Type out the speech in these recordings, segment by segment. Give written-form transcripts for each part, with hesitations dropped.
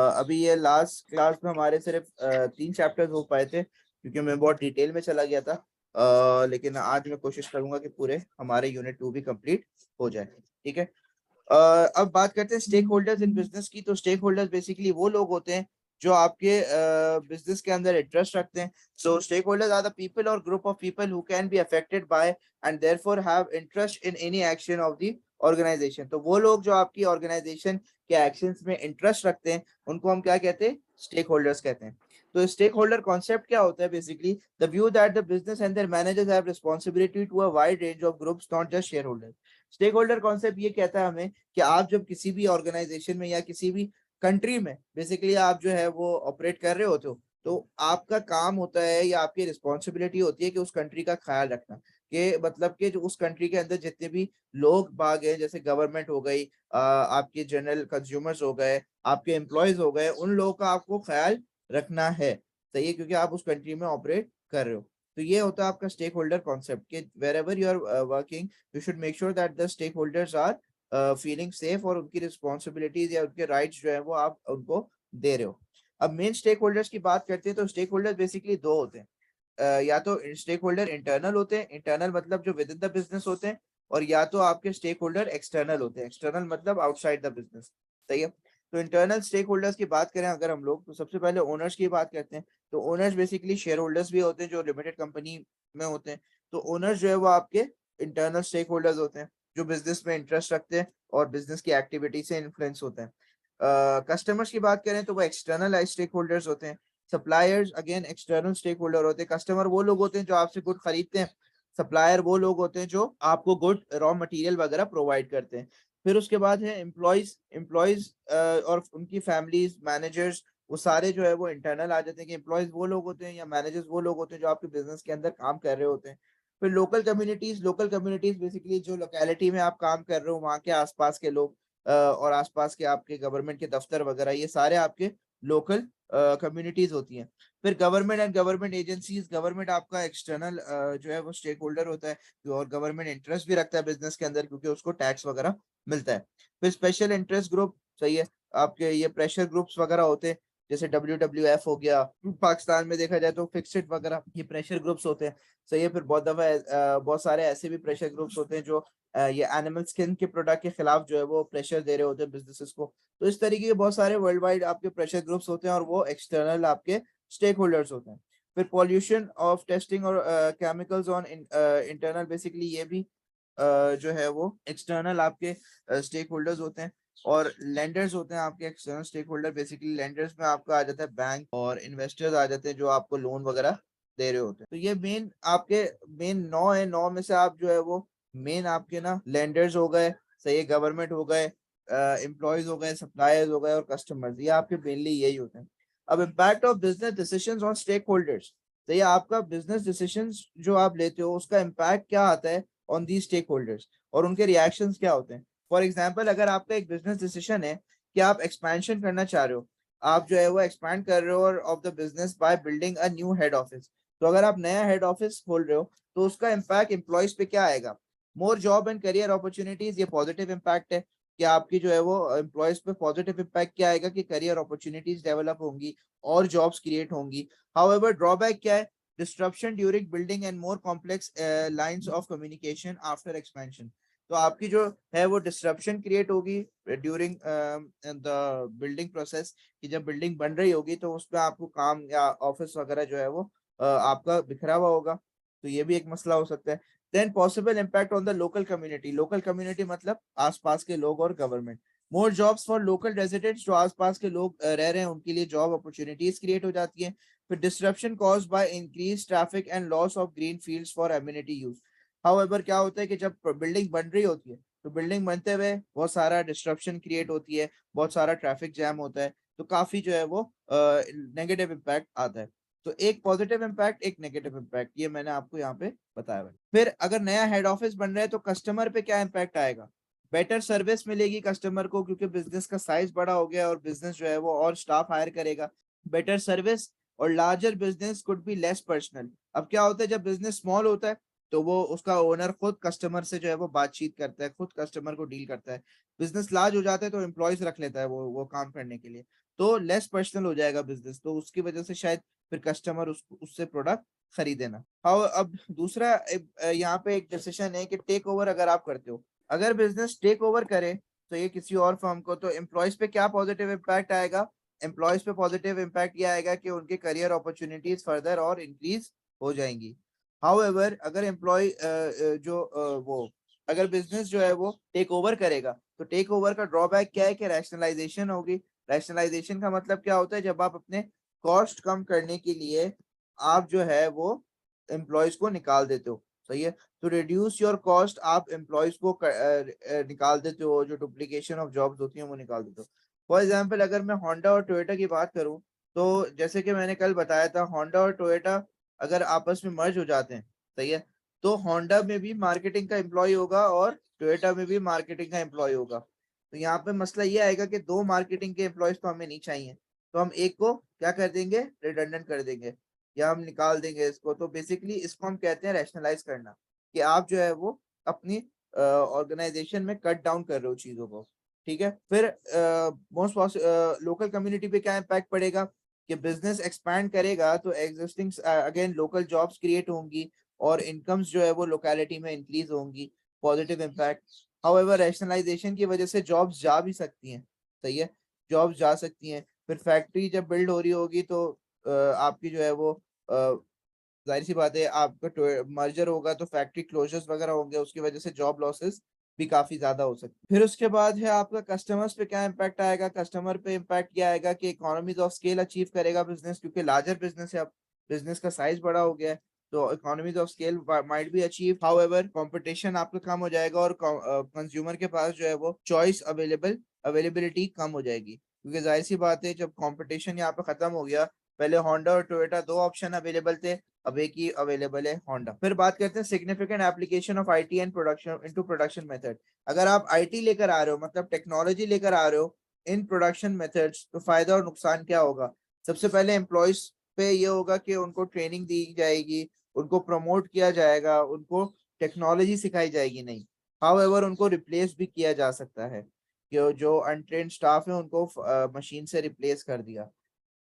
अभी ये last class में हमारे सिर्फ 3 चैप्टर्स हो पाए थे क्योंकि मैं बहुत डिटेल में चला गया था। लेकिन आज मैं कोशिश करूंगा कि पूरे हमारे यूनिट 2 भी कंप्लीट हो जाए। ठीक है। अब बात करते हैं स्टेक होल्डर्स इन बिजनेस की। तो स्टेक होल्डर्स बेसिकली वो लोग होते हैं जो आपके बिजनेस के अंदर इंटरेस्ट रखते हैं। So stakeholders are the people or group of people who can be affected by and therefore have interest in any action of the organisation. तो वो लोग जो आपकी ऑर्गेनाइजेशन के एक्शंस में इंटरेस्ट रखते हैं उनको हम क्या कहते हैं? स्टेक होल्डर्स कहते हैं। तो स्टेक होल्डर कॉन्सेप्ट क्या होता है? Basically the view that the business and their managers have responsibility to a wide range of groups, not just shareholders. Stakeholder concept ये कहता है हमें कि आप जब किसी भी ऑर्गेनाइजेशन में या किसी भी कंट्री में बेसिकली आप जो है वो ऑपरेट कर रहे होते हो, तो आपका काम होता है या आपकी रिस्पॉन्सिबिलिटी होती है कि उस कंट्री का ख्याल रखना। कि मतलब कि जो उस कंट्री के अंदर जितने भी लोग बाग हैं, जैसे गवर्नमेंट हो गई, आपके जनरल कंज्यूमर्स हो गए, आपके एम्प्लॉयज हो गए, उन लोगों का आपको ख्याल रखना है। सही है, क्योंकि आप उस कंट्री में ऑपरेट कर रहे हो। तो ये होता है आपका स्टेक होल्डर कॉन्सेप्ट कि wherever you are working, you should make sure that the stakeholders are feeling safe और उनकी रिस्पॉन्सिबिलिटीज या उनके राइट्स जो है वो आप उनको दे रहे हो। अब मेन स्टेक होल्डर्स की बात करते हैं तो स्टेक होल्डर्स बेसिकली दो होते हैं। या तो स्टेक होल्डर इंटरनल होते हैं, इंटरनल मतलब जो विद इन द बिजनेस होते हैं, और या तो आपके स्टेक होल्डर एक्सटर्नल होते हैं, एक्सटर्नल मतलब आउटसाइड द बिजनेस। सही है। तो इंटरनल स्टेक होल्डर्स की बात करें अगर हम लोग, तो सबसे पहले ओनर्स की बात करते हैं। तो ओनर्स बेसिकली शेयर होल्डर्स भी होते हैं जो लिमिटेड कंपनी में होते हैं। तो ओनर्स जो है वो आपके इंटरनल स्टेक होल्डर्स होते हैं जो बिजनेस में इंटरेस्ट रखते हैं और बिजनेस की एक्टिविटी से इन्फ्लुएंस होते हैं। कस्टमर्स की बात करें तो वो एक्सटर्नल स्टेक होल्डर्स होते हैं। Suppliers again external stakeholder होते हैं। कस्टमर वो लोग होते हैं जो आपसे गुड खरीदते हैं। सप्लायर वो लोग होते हैं जो आपको गुड रॉ मटेरियल वगैरह प्रोवाइड करते हैं। फिर उसके बाद है एम्प्लॉयज। एम्प्लॉयज और उनकी फैमिलीज, मैनेजर्स, वो सारे जो है वो इंटरनल आ जाते हैं कि एम्प्लॉयज वो लोग होते हैं या मैनेजर्स वो लोग होते हैं जो आपके बिजनेस के अंदर काम कर रहे होते हैं। फिर local communities. Local communities basically जो लोकेलिटी में आप काम कर रहे हो वहाँ के आसपास के लोग, और आसपास के आपके गवर्नमेंट के दफ्तर वगैरह, ये सारे आपके लोकल कम्युनिटीज होती हैं। फिर government and government agencies. Government आपका एक्सटर्नल जो है वो स्टेक होल्डर होता है, और गवर्नमेंट इंटरेस्ट भी रखता है बिजनेस के अंदर क्योंकि उसको टैक्स वगैरह मिलता है। फिर स्पेशल इंटरेस्ट ग्रुप। सही है। आपके ये प्रेशर ग्रुप्स वगैरह होते हैं, जैसे WWF हो गया। पाकिस्तान में देखा जाए तो फिक्सिट वगैरह, ये प्रेशर ग्रुप्स होते हैं। सही है। फिर बहुत दफा बहुत सारे ऐसे भी प्रेशर ग्रुप्स होते हैं जो ये एनिमल स्किन के प्रोडक्ट के खिलाफ जो है वो प्रेशर दे रहे होते हैं बिजनेसेस को। तो इस तरीके के बहुत सारे वर्ल्ड वाइड आपके प्रेशर ग्रुप्स होते हैं और वो एक्सटर्नल आपके स्टेक होल्डर्स होते हैं। फिर पॉल्यूशन ऑफ टेस्टिंग और केमिकल्स ऑन इंटरनल, बेसिकली ये भी जो है वो एक्सटर्नल आपके स्टेक होल्डर्स होते हैं। और लेंडर्स होते हैं आपके external stakeholder. Basically lenders में आपका आ जाता है बैंक, और इन्वेस्टर्स आ जाते हैं जो आपको लोन वगैरह दे रहे होते हैं। तो ये मेन आपके मेन 9 है। 9 में से आप जो है वो मेन आपके ना लेंडर्स हो गए, सही है, गवर्नमेंट हो गए, एम्प्लॉयज हो गए, सप्लायर्स हो गए और कस्टमर्स, ये आपके मेनली यही होते हैं। अब impact of business decisions on stakeholders. तो ये आपका बिजनेस डिसीजंस जो आप लेते हो उसका इम्पैक्ट क्या आता है ऑन दी स्टेक होल्डर्स, और उनके रिएक्शंस क्या होते हैं। फॉर एग्जांपल, अगर आपका एक बिजनेस डिसीजन है कि आप एक्सपेंशन करना चाह रहे हो, आप जो है वो एक्सपैंड कर रहे हो of the business by building a new head office. तो अगर आप नया हेड ऑफिस खोल रहे हो तो उसका इम्पैक्ट एम्प्लॉयज पे क्या आएगा? More job and career opportunities. ये पॉजिटिव इम्पैक्ट है कि आपकी जो है वो एम्प्लॉयज पे पॉजिटिव इम्पैक्ट क्या आएगा कि करियर अपॉर्चुनिटीज डेवलप होंगी और जॉब्स क्रिएट होंगी। हाउएवर ड्रॉबैक क्या है? Disruption during building and more complex lines of communication after expansion. तो आपकी जो है वो डिस्ट्रप्शन क्रिएट होगी ड्यूरिंग द बिल्डिंग प्रोसेस, कि जब बिल्डिंग बन रही होगी तो उसमें आपको काम या ऑफिस वगैरह जो है वो आपका बिखरा हुआ होगा। तो ये भी एक मसला हो सकता है। Then possible impact on the local community. Local community मतलब आसपास के लोग और government. More jobs for local residents. जो आसपास के लोग रह रहे हैं उनके लिए जॉब अपॉर्चुनिटीज क्रिएट हो जाती है। फिर disruption caused by increase traffic and loss of green fields for immunity use. However क्या होता है कि जब बिल्डिंग बन रही होती है तो बिल्डिंग बनते हुए बहुत सारा डिस्ट्रप्शन क्रिएट होती है, बहुत सारा ट्रैफिक जैम होता है, तो काफी जो है वो नेगेटिव इम्पैक्ट आता है। तो एक पॉजिटिव इम्पैक्ट, एक नेगेटिव इम्पैक्ट, ये मैंने आपको यहाँ पे बताया हुआ है। फिर अगर नया हेड ऑफिस बन रहा है तो कस्टमर पे क्या इम्पैक्ट आएगा? बेटर सर्विस मिलेगी कस्टमर को क्योंकि बिजनेस का साइज बड़ा हो गया और बिजनेस जो है वो और स्टाफ हायर करेगा। बेटर सर्विस और larger business could be less personal. अब क्या होता है जब बिजनेस स्मॉल होता है तो वो उसका ओनर खुद कस्टमर से जो है वो बातचीत करता है, खुद कस्टमर को डील करता है। बिजनेस लार्ज हो जाता है तो एम्प्लॉयज रख लेता है वो काम करने के लिए, तो लेस पर्सनल हो जाएगा बिजनेस, तो उसकी वजह से शायद फिर कस्टमर उससे प्रोडक्ट खरीदे ना। हाँ, अब दूसरा यहाँ पे एक डिसीजन है कि टेक ओवर अगर आप करते हो, अगर बिजनेस टेक ओवर करे तो ये किसी और फर्म को, तो एम्प्लॉयज पे क्या पॉजिटिव इम्पैक्ट आएगा? एम्प्लॉयज पे पॉजिटिव इम्पैक्ट ये आएगा कि उनके करियर अपॉर्चुनिटीज फर्दर और इंक्रीज हो जाएंगी। हाउएवर अगर एम्प्लॉय वो अगर बिजनेस जो है वो टेक ओवर करेगा, तो टेक ओवर का ड्रॉबैक क्या है कि रैशनलाइजेशन होगी। रैशनलाइजेशन का मतलब क्या होता है? जब आप अपने कॉस्ट कम करने के लिए आप जो है वो एम्प्लॉयज को निकाल देते हो, सही है, तो रिड्यूस योर कॉस्ट, आप एम्प्लॉयज को निकाल देते हो, जो डुप्लीकेशन ऑफ जॉब्स होती है वो निकाल देते हो। फॉर एग्जाम्पल अगर मैं होंडा और टोयोटा की बात करूं, तो जैसे कि मैंने कल बताया था, होंडा और टोयोटा अगर आपस में मर्ज हो जाते हैं, सही है, तो होंडा में भी मार्केटिंग का एम्प्लॉय होगा और टोयोटा में भी मार्केटिंग का एम्प्लॉय होगा। तो यहाँ पे मसला ये आएगा कि दो मार्केटिंग के एम्प्लॉयज तो हमें नहीं चाहिए, तो हम एक को क्या कर देंगे? रिडंडेंट कर देंगे या हम निकाल देंगे इसको। तो बेसिकली इसको हम कहते हैं रैशनलाइज करना, कि आप जो है वो अपनी ऑर्गेनाइजेशन में कट डाउन कर रहे हो चीजों को, ठीक है। फिर मोस्ट लोकल कम्युनिटी पे क्या इम्पैक्ट पड़ेगा कि बिजनेस एक्सपैंड करेगा तो existing again local jobs create होंगी और इनकम्स जो है वो लोकेलिटी में इंक्रीज होंगी, पॉजिटिव इम्पैक्ट। हाउएवर रैशनलाइजेशन की वजह से जॉब्स जा भी सकती हैं, सही है, जॉब्स जा सकती हैं। फिर फैक्ट्री जब बिल्ड हो रही होगी तो आपकी जो है वो जाहिर सी बात है, आपका मर्जर होगा तो फैक्ट्री क्लोजर्स वगैरह होंगे, उसकी वजह से जॉब लॉसेस भी काफी ज्यादा हो सकती है। फिर उसके बाद है आपका कस्टमर्स पे क्या इम्पैक्ट आएगा? कस्टमर पे इम्पैक्ट क्या आएगा कि इकोनॉमीज ऑफ स्केल अचीव करेगा बिजनेस, क्योंकि लार्जर बिजनेस है, अब बिजनेस का साइज बड़ा हो गया है, तो economies of scale might be achieve. However competition आपका कम हो जाएगा और कंज्यूमर के पास जो है वो चॉइस अवेलेबिलिटी कम हो जाएगी, क्योंकि जाहिर सी बात है जब कंपटीशन यहाँ पे खत्म हो गया, पहले होंडा और टोयोटा दो ऑप्शन अवेलेबल थे, अब एक ही अवेलेबल है, होंडा। फिर बात करते हैं significant application of IT and production into production method. अगर आप आईटी लेकर आ रहे हो, मतलब टेक्नोलॉजी लेकर आ रहे हो इन प्रोडक्शन मेथड्स, तो फायदा और नुकसान क्या होगा? सबसे पहले एम्प्लॉयज पे ये होगा कि उनको ट्रेनिंग दी जाएगी, उनको प्रमोट किया जाएगा, उनको टेक्नोलॉजी सिखाई जाएगी नहीं। हाउएवर उनको रिप्लेस भी किया जा सकता है कि जो अनट्रेन्ड स्टाफ है उनको मशीन से रिप्लेस कर दिया।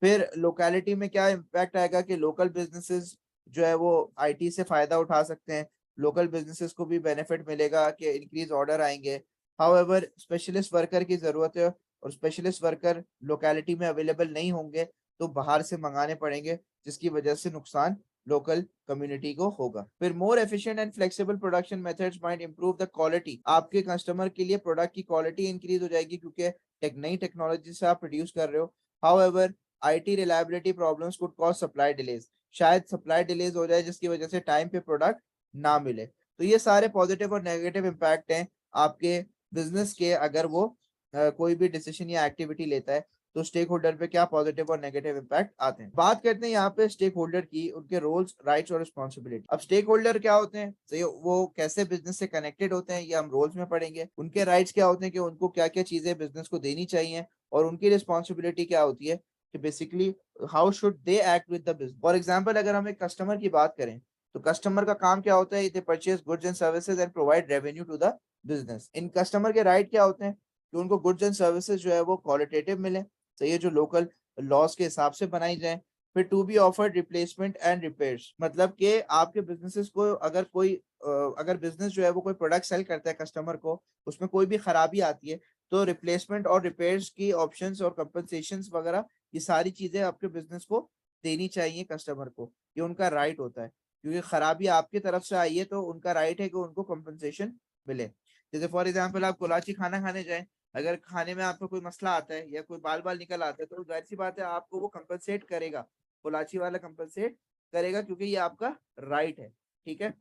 फिर लोकेलिटी में क्या इम्पैक्ट आएगा कि लोकल बिजनेसेस जो है वो आईटी से फायदा उठा सकते हैं, लोकल बिजनेसेस को भी बेनिफिट मिलेगा कि इंक्रीज ऑर्डर आएंगे। हाउएवर स्पेशलिस्ट वर्कर की जरूरत है और स्पेशलिस्ट वर्कर लोकेलिटी में अवेलेबल नहीं होंगे, तो बाहर से मंगाने पड़ेंगे, जिसकी वजह से नुकसान लोकल कम्युनिटी को होगा। फिर more efficient and flexible production methods might improve the quality, आपके कस्टमर के लिए प्रोडक्ट की क्वालिटी इंक्रीज हो जाएगी क्योंकि नई टेक्नोलॉजी से आप प्रोड्यूस कर रहे हो। However IT reliability problems could cause supply delays, शायद सप्लाई डिलेज हो जाए जिसकी वजह से टाइम पे प्रोडक्ट ना मिले। तो ये सारे पॉजिटिव और नेगेटिव इम्पैक्ट हैं आपके बिजनेस के, अगर वो कोई भी डिसीजन या एक्टिविटी लेता है, तो स्टेक होल्डर पे क्या पॉजिटिव और नेगेटिव इम्पैक्ट आते हैं। बात करते हैं यहाँ पे स्टेक होल्डर की, उनके रोल्स, राइट्स और रिस्पॉन्सिबिलिटी। अब स्टेक होल्डर क्या होते हैं, तो वो कैसे बिजनेस से कनेक्टेड होते हैं, ये हम रोल्स में पढ़ेंगे। उनके राइट्स क्या होते हैं कि उनको क्या क्या चीजें बिजनेस को देनी चाहिए, और उनकी रिस्पॉन्सिबिलिटी क्या होती है कि basically how should they act with the business. For example अगर हम एक कस्टमर की बात करें, तो कस्टमर का काम क्या होता है? They purchase goods and services and provide revenue to the business. इन कस्टमर के राइट क्या होते हैं कि उनको गुड्स एंड सर्विसेज जो है वो क्वालिटेटिव मिले, तो ये जो लोकल लॉस के हिसाब से बनाई जाए। फिर to be offered replacement and repairs, मतलब कि आपके बिजनेसेस को अगर बिजनेस जो है वो कोई प्रोडक्ट सेल करता है कस्टमर को, उसमें कोई भी खराबी आती है, तो रिप्लेसमेंट और रिपेयर्स की ऑप्शंस और कंपनसेशंस वगैरह, ये सारी चीजें आपके बिजनेस को देनी चाहिए कस्टमर को, ये उनका राइट होता है, क्योंकि खराबी आपकी तरफ से आई है तो उनका राइट है कि उनको कंपनसेशन मिले। जैसे फॉर एग्जाम्पल आप कोलाची खाना खाने जाएं, अगर खाने में आपको कोई मसला आता है या कोई बाल बाल निकल आता है, तो जाहिर सी बात है आपको वो कंपनसेट करेगा, कोलाची वाला कंपनसेट करेगा, क्योंकि ये आपका राइट है, ठीक है।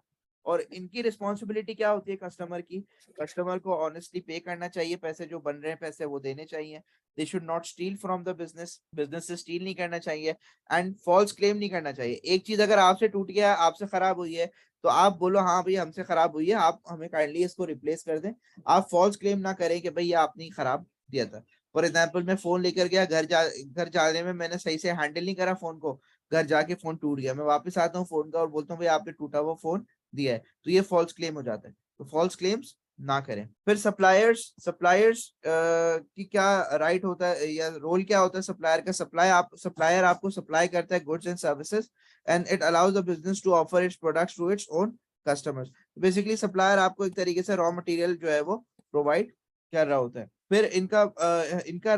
और इनकी रिस्पॉन्सिबिलिटी क्या होती है कस्टमर की? कस्टमर को ऑनेस्टली पे करना चाहिए, पैसे जो बन रहे हैं पैसे वो देने चाहिए। They should not steel from the business, business से स्टील नहीं करना चाहिए, एंड फॉल्स क्लेम नहीं करना चाहिए। एक चीज अगर आपसे टूट गया, आपसे खराब हुई है, तो आप बोलो हाँ भैया हमसे खराब हुई है, आप हमें काइंडली इसको रिप्लेस कर दें। आप फॉल्स क्लेम ना करें कि भैया आपने खराब दिया था। फॉर एग्जाम्पल मैं फोन लेकर गया, घर जाने में मैंने सही से हैंडल नहीं करा फोन को, घर जाके फोन टूट गया, मैं वापस आता हूँ फोन का और बोलता हूँ भाई आपने टूटा हुआ फोन दिया है, तो ये फॉल्स क्लेम हो जाता है। तो फॉल्स क्लेम्स ना करें। फिर सप्लायर्स की क्या राइट होता है या रोल क्या होता है सप्लायर का? सप्लायर आपको सप्लाई करता है goods and services and it allows the business to offer its products to its own customers. Basically supplier आपको एक तरीके से रॉ मटेरियल जो है वो प्रोवाइड कर रहा होता है। फिर इनका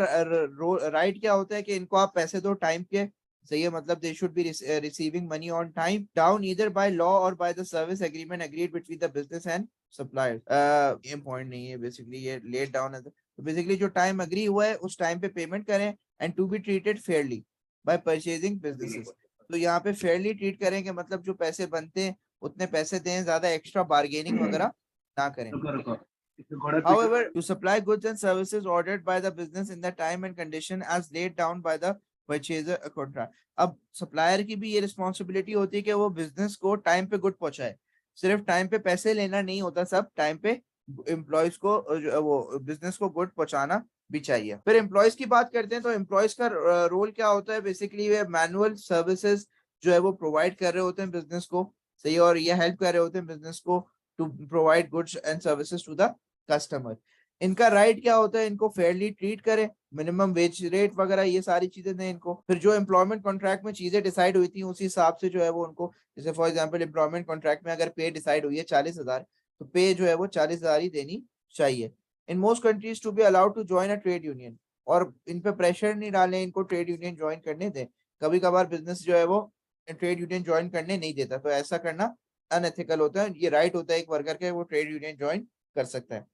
राइट क्या होता है कि इनको आप पैसे दो टाइम के, सही है, मतलब they should be receiving money on time down either by law or by the service agreement agreed between the business and supplier. ये पॉइंट नहीं है बेसिकली, ये लेट डाउन है। तो बेसिकली जो टाइम अग्री हुआ है उस टाइम पे पेमेंट करें and to be treated fairly by purchasing businesses. तो यहाँ पे फेयरली ट्रीट करेंगे, मतलब जो पैसे बनते हैं उतने पैसे दें, ज्यादा एक्स्ट्रा बार्गेनिंग वगैरह ना करें। However, to supply goods and services ordered by the business in the time and condition as laid down by the purchaser contract. अब सप्लायर की भी ये रिस्पॉन्सिबिलिटी होती है कि वो बिजनेस को टाइम पे गुड पहुंचाए। सिर्फ टाइम पे पैसे लेना नहीं होता, सब टाइम पे एम्प्लॉयज को वो बिजनेस को गुड पहुंचाना भी चाहिए। फिर एम्प्लॉयज की बात करते हैं तो एम्प्लॉयज का रोल क्या होता है? बेसिकली वे मैनुअल सर्विसेज जो है वो प्रोवाइड कर रहे होते हैं बिजनेस को, सही, और ये हेल्प कर रहे होते हैं बिजनेस को to provide goods and services to the customer. इनका राइट क्या होता है? इनको फेयरली ट्रीट करें, मिनिमम वेज रेट वगैरह ये सारी चीजें दें इनको। फिर जो एम्प्लॉयमेंट कॉन्ट्रैक्ट में चीजें डिसाइड हुई थी उसी हिसाब से जो है वो उनको, जैसे फॉर एग्जांपल एम्प्लॉयमेंट कॉन्ट्रैक्ट में अगर पे डिसाइड हुई है 40,000, तो पे जो है वो 40,000 ही देनी चाहिए। In most countries to be allowed to join a trade union, और इन पे प्रेशर नहीं डालें, इनको ट्रेड यूनियन ज्वाइन करने दें। कभी कभार बिजनेस जो है वो ट्रेड यूनियन ज्वाइन करने नहीं देता, तो ऐसा करना अनएथिकल होता है। ये राइट होता है एक वर्कर का, वो ट्रेड यूनियन ज्वाइन कर सकता है।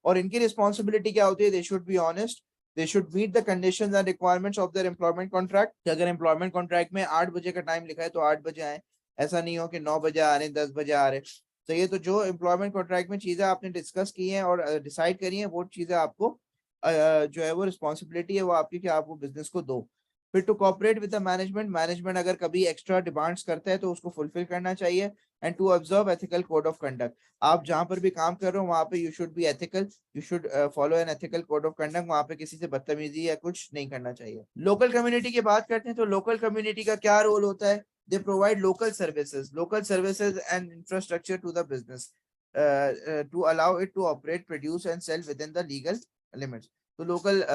और इनकी रिस्पॉन्सिबिलिटी क्या होती है? They should be honest, they should meet the conditions and requirements of their employment contract. कि अगर एम्प्लॉयमेंट कॉन्ट्रैक्ट में 8 बजे का टाइम लिखा है तो 8 बजे आए, ऐसा नहीं हो कि 9 बजे आ रहे हैं, 10 बजे आ रहे हैं। तो ये तो जो एम्प्लॉयमेंट कॉन्ट्रैक्ट में चीजें आपने डिस्कस की हैं और डिसाइड करी हैं, वो चीजें आपको जो है वो रिस्पॉन्सिबिलिटी है वो आपकी कि आप वो बिजनेस को दो। फिर to cooperate with the management, management अगर कभी एक्स्ट्रा डिमांड्स करता है तो उसको फुलफिल करना चाहिए। And to observe ethical code of conduct, आप जहां पर भी काम कर रहे हो वहां पे you should be ethical, you should follow an ethical code of conduct. वहां पे किसी से बदतमीजी या कुछ नहीं करना चाहिए। लोकल कम्युनिटी की बात करते हैं तो लोकल कम्युनिटी का क्या रोल होता है? They provide local services and infrastructure to the business to allow it to operate, produce and sell within the legal limits. तो लोकल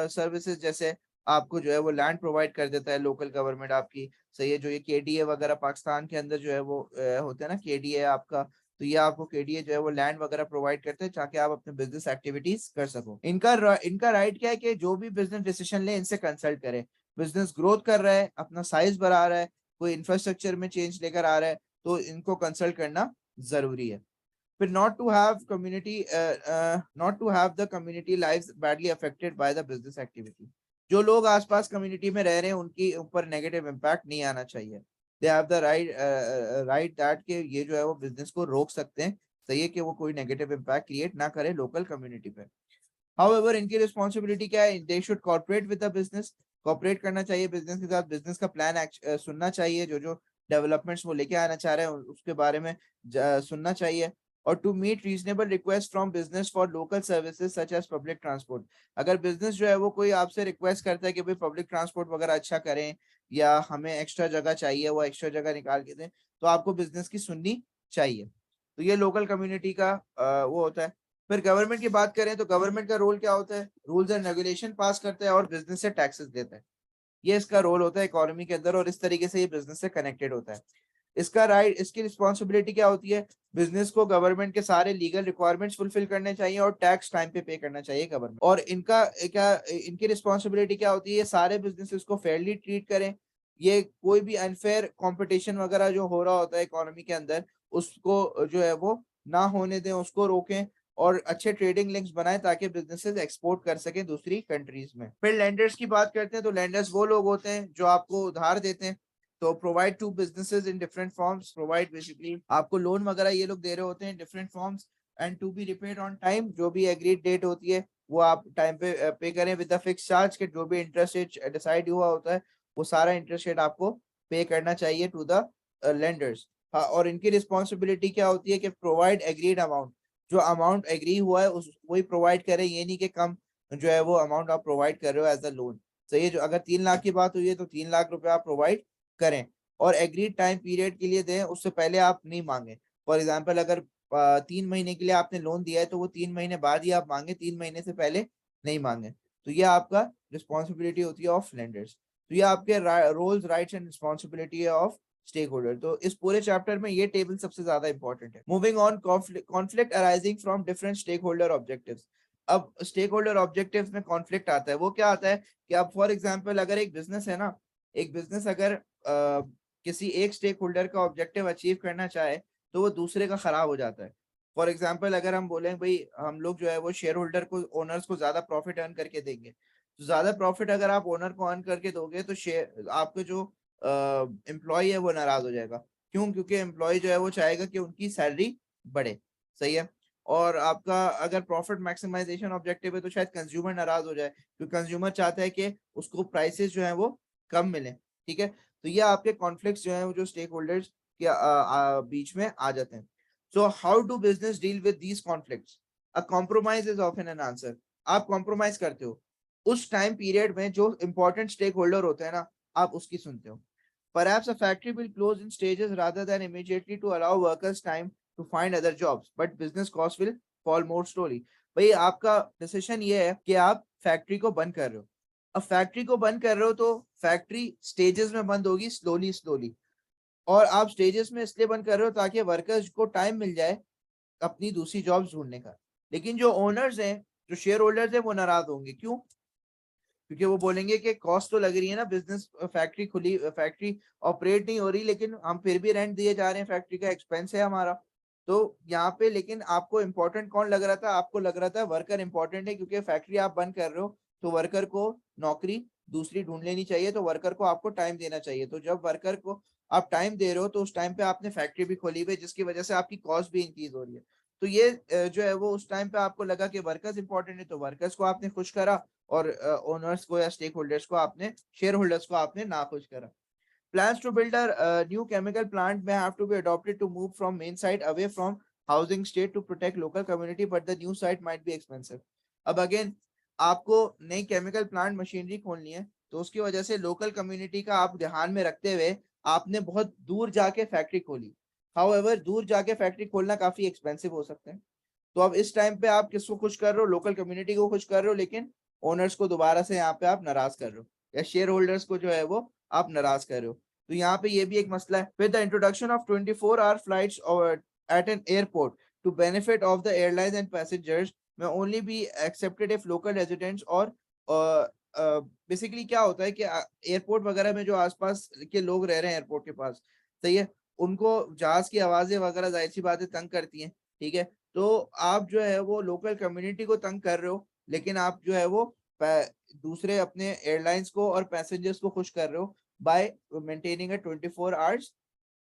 सर्विसेज जैसे आपको जो है वो लैंड प्रोवाइड कर देता है लोकल गवर्नमेंट आपकी, सही है। जो ये केडीए वगैरह पाकिस्तान के अंदर जो है वो होता है ना, केडीए आपका, तो ये आपको केडीए जो है वो लैंड वगैरह प्रोवाइड करते हैं ताकि आप अपने बिजनेस एक्टिविटीज कर सको। इनका राइट क्या है कि जो भी बिजनेस डिसीजन ले इनसे कंसल्ट करें। बिजनेस ग्रोथ कर रहा है, अपना साइज बढ़ा रहा है, कोई इंफ्रास्ट्रक्चर में चेंज लेकर आ रहा है, तो इनको कंसल्ट करना जरूरी है। फिर not to have the community lives badly affected by the business activity, जो लोग आसपास कम्युनिटी में रह रहे हैं उनकी ऊपर नेगेटिव इम्पैक्ट नहीं आना चाहिए। They have the right that के ये जो है वो बिजनेस को रोक सकते हैं, सही है, कि वो कोई नेगेटिव इम्पैक्ट क्रिएट ना करे लोकल कम्युनिटी पे। हाउएवर इनकी रिस्पॉन्सिबिलिटी क्या है? They should corporate with the business, corporate करना चाहिए बिजनेस के साथ, बिजनेस का प्लान सुनना चाहिए, जो जो डेवलपमेंट्स वो लेके आना चाह रहे हैं उसके बारे में सुनना चाहिए। और to meet reasonable request from business for local services such as public transport, अगर बिजनेस जो है वो कोई आपसे रिक्वेस्ट करता है कि भाई पब्लिक ट्रांसपोर्ट वगैरह अच्छा करें या हमें एक्स्ट्रा जगह चाहिए, वो एक्स्ट्रा जगह निकाल के दें, तो आपको बिजनेस की सुननी चाहिए। तो ये लोकल कम्युनिटी का वो होता है। फिर गवर्नमेंट की बात करें तो गवर्नमेंट का रोल क्या होता है? रूल्स एंड रेगुलेशन पास करता है और बिजनेस से टैक्सेस देता है। ये इसका रोल होता है इकोनॉमी के अंदर, और इस तरीके से ये बिजनेस से कनेक्टेड होता है। इसका राइट, इसकी रिस्पॉन्सिबिलिटी क्या होती है? बिजनेस को गवर्नमेंट के सारे लीगल रिक्वायरमेंट्स फुलफिल करने चाहिए और टैक्स टाइम पे करना चाहिए गवर्नमेंट। और इनकी रिस्पॉन्सिबिलिटी क्या होती है? सारे बिजनेसेस को फेयरली ट्रीट करें। ये कोई भी अनफेयर कंपटीशन वगैरह जो हो रहा होता है इकोनॉमी के अंदर, उसको जो है वो ना होने दें, उसको रोकें और अच्छे ट्रेडिंग लिंक्स बनाएं ताकि बिजनेसेस एक्सपोर्ट कर सकें दूसरी कंट्रीज में। फिर लेंडर्स की बात करते हैं तो लेंडर्स वो लोग होते हैं जो आपको उधार देते हैं। तो provide to businesses in different forms, provide basically आपको लोन वगैरह ये लोग दे रहे होते हैं different forms, and to be repaid on time, जो भी एग्रीड डेट होती है वो आप टाइम पे पे करें विद द फिक्स चार्ज के जो भी इंटरेस्ट रेट डिसाइड हुआ होता है वो सारा इंटरेस्ट रेट आपको पे करना चाहिए टू द लेंडर्स। हाँ, और इनकी रिस्पॉन्सिबिलिटी क्या होती है कि प्रोवाइड एग्रीड अमाउंट, जो अमाउंट एग्री हुआ है उस वही प्रोवाइड करें, ये नहीं कि कम जो है वो अमाउंट आप प्रोवाइड कर रहे हो एज अ लोन। सही है, जो अगर 3 लाख की बात हुई है तो 3 लाख रुपए आप प्रोवाइड करें और एग्रीड टाइम पीरियड के लिए दें, उससे पहले आप नहीं मांगे। फॉर एग्जाम्पल अगर 3 महीने के लिए आपने लोन दिया है तो वो 3 महीने बाद ही आप मांगे, 3 महीने से पहले नहीं मांगे, तो ये आपका रिस्पॉन्सिबिलिटी होती है ऑफ लेंडर्स। तो ये आपके रोल्स, राइट्स एंड रिस्पॉन्सिबिलिटी है ऑफ स्टेक होल्डर। तो इस पूरे चैप्टर में ये टेबल सबसे ज्यादा इंपॉर्टेंट है। Moving on, conflict arising from different stakeholder objectives. अब स्टेक होल्डर ऑब्जेक्टिव्स में कॉन्फ्लिक्ट आता है, वो क्या आता है कि अब फॉर एग्जाम्पल अगर एक बिजनेस है ना, एक बिजनेस अगर किसी एक स्टेक होल्डर का ऑब्जेक्टिव अचीव करना चाहे तो वो दूसरे का खराब हो जाता है। फॉर एग्जाम्पल अगर हम बोलें भाई हम लोग जो है वो शेयर होल्डर को, ओनर्स को ज्यादा प्रॉफिट अर्न करके देंगे, तो ज्यादा प्रॉफिट अगर आप ओनर को अर्न करके दोगे तो शेयर आपके जो एम्प्लॉय है वो नाराज हो जाएगा। क्यों? क्योंकि एम्प्लॉय जो है वो चाहेगा कि उनकी सैलरी बढ़े। सही है। और आपका अगर प्रॉफिट मैक्सिमाइजेशन ऑब्जेक्टिव है तो शायद कंज्यूमर नाराज हो जाए, क्योंकि कंज्यूमर चाहता है कि उसको प्राइसेस जो है वो कम मिले। ठीक है। तो ये आपके कॉन्फ्लिक्ट्स जो है वो जो स्टेक होल्डर्स के बीच में आ जाते हैं। So how do business deal with these conflicts? A compromise is often an answer. आप कॉम्प्रोमाइज करते हो उस टाइम पीरियड में, जो इंपॉर्टेंट स्टेक होल्डर होते हैं ना, आप उसकी सुनते हो। Perhaps a factory will close in stages rather than immediately to allow workers time to find other jobs, but business costs will fall more slowly. भाई आपका डिसीजन ये है कि आप फैक्ट्री को बंद कर रहे हो। अब फैक्ट्री को बंद कर रहे हो तो फैक्ट्री स्टेजेस में बंद होगी, स्लोली स्लोली। और आप स्टेजेस में इसलिए बंद कर रहे हो ताकि वर्कर्स को टाइम मिल जाए अपनी दूसरी जॉब्स ढूंढने का। लेकिन जो ओनर्स हैं, जो शेयर होल्डर्स हैं, वो नाराज होंगे। क्यों? क्योंकि वो बोलेंगे कि कॉस्ट तो लग रही है ना, बिजनेस फैक्ट्री खुली, फैक्ट्री ऑपरेट नहीं हो रही, लेकिन हम फिर भी रेंट दिए जा रहे हैं, फैक्ट्री का एक्सपेंस है हमारा। तो यहाँ पे लेकिन आपको इम्पोर्टेंट कौन लग रहा था? आपको लग रहा था वर्कर इंपॉर्टेंट है, क्योंकि फैक्ट्री आप बंद कर रहे हो तो वर्कर को नौकरी दूसरी ढूंढ लेनी चाहिए, तो वर्कर को आपको टाइम देना चाहिए। तो जब वर्कर को आप टाइम दे रहे हो तो उस टाइम पे आपने फैक्ट्री भी खोली हुई है, जिसकी वजह से आपकी कॉस्ट भी इंक्रीज हो रही है। तो ये जो है वो उस टाइम पे आपको लगा कि वर्कर्स इंपॉर्टेंट है, तो वर्कर्स को आपने खुश करा, और ओनर्स को या स्टेक होल्डर्स को आपने, शेयर होल्डर्स को आपने ना खुश करा। Plans to build a new chemical plant may have to be adopted to move from main site away from housing state to protect local community, but the new site might be expensive. अब again आपको नई chemical plant machinery खोलनी है, तो उसकी वजह से local community का आप ध्यान में रखते हुए आपने बहुत दूर जाके फैक्ट्री खोली। हाउएवर दूर जाके फैक्ट्री खोलना काफी एक्सपेंसिव हो सकता है। तो अब इस टाइम पे आप किसको खुश कर रहे हो? लोकल कम्युनिटी को खुश कर रहे हो, लेकिन ओनर्स को दोबारा से यहाँ पे आप नाराज कर रहे हो, या शेयर होल्डर्स को जो है वो आप नाराज कर रहे हो। तो यहाँ पे ये भी एक मसला है। With the introduction of 24 hour flights at an airport to benefit of the airlines and passengers may only be accepted if local residents, और बेसिकली क्या होता है कि एयरपोर्ट वगैरह में जो आसपास के लोग रह रहे हैं एयरपोर्ट के पास, सही है, उनको जहाज की आवाजें वगैरह जाहिर सी बातें तंग करती हैं। ठीक है। तो आप जो है वो लोकल कम्युनिटी को तंग कर रहे हो, लेकिन आप जो है वो दूसरे अपने एयरलाइंस को और पैसेंजर्स को खुश कर रहे हो bye maintaining a 24 hours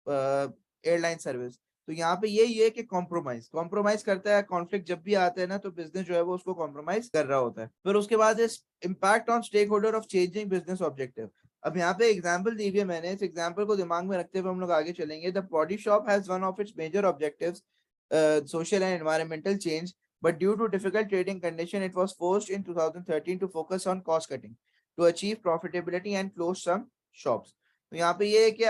airline service. तो यहाँ पे ये है कि कॉम्प्रोमाइज कॉम्प्रोमाइज करता है। कॉन्फ्लिक्ट जब भी आता है ना, तो बिजनेस जो है वो उसको कॉम्प्रोमाइज कर रहा होता है। फिर उसके बाद इस impact on stakeholder of changing business objective. अब यहाँ पे एग्जाम्पल दी हुई है मैंने, इस एग्जाम्पल को दिमाग में रखते हुए हम लोग आगे चलेंगे। The body shop has one of its major objectives social and environmental change, but due to difficult trading condition, it was forced in 2013 to focus on cost cutting to achieve profitability and close some shops. तो यहाँ पे ये है कि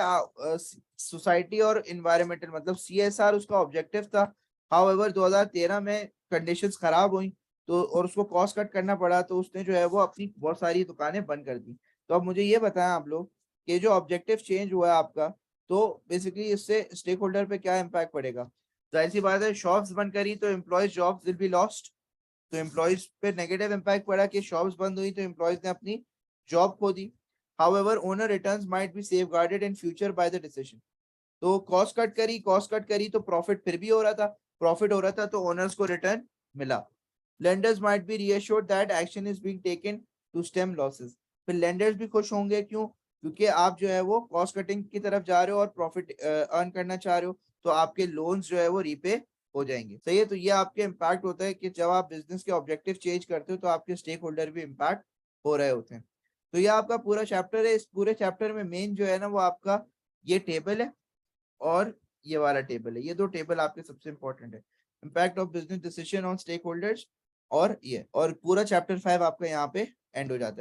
society और environmental मतलब CSR उसका objective था। हाउएवर 2013 में कंडीशंस खराब हुई, तो और उसको कॉस्ट कट करना पड़ा, तो उसने जो है वो अपनी बहुत सारी दुकानें बंद कर दी। तो अब मुझे ये बताएं आप लोग कि जो ऑब्जेक्टिव चेंज हुआ है आपका, तो बेसिकली इससे स्टेक होल्डर पे क्या इम्पैक्ट पड़ेगा? जाहिर सी बात है, शॉप्स बंद करी तो employees jobs will be lost. तो एम्प्लॉयज पे नेगेटिव इम्पैक्ट पड़ा कि शॉप्स बंद हुई तो एम्प्लॉयज ने अपनी जॉब खो दी। However owner returns might be safeguarded in future by the decision. तो कॉस्ट कट करी तो प्रॉफिट फिर भी हो रहा था, प्रॉफिट हो रहा था तो ओनर्स को रिटर्न मिला। Lenders might be reassured that action is being taken to stem losses. फिर लेंडर्स भी खुश होंगे। क्यों? क्योंकि आप जो है वो कॉस्ट कटिंग की तरफ जा रहे हो और प्रॉफिट अर्न करना चाह रहे हो, तो आपके लोन्स जो है वो रीपे हो जाएंगे। सही है। तो ये आपके इम्पैक्ट होता है कि जब आप बिजनेस के ऑब्जेक्टिव चेंज करते हो तो आपके स्टेक होल्डर भी इम्पैक्ट हो रहे होते हैं। तो ये आपका पूरा चैप्टर है। इस पूरे चैप्टर में मेन जो है ना वो आपका ये टेबल है और ये वाला टेबल है। ये दो टेबल आपके सबसे इंपॉर्टेंट है, impact of business decision on stakeholders, और ये, और पूरा चैप्टर 5 आपका यहाँ पे एंड हो जाता है।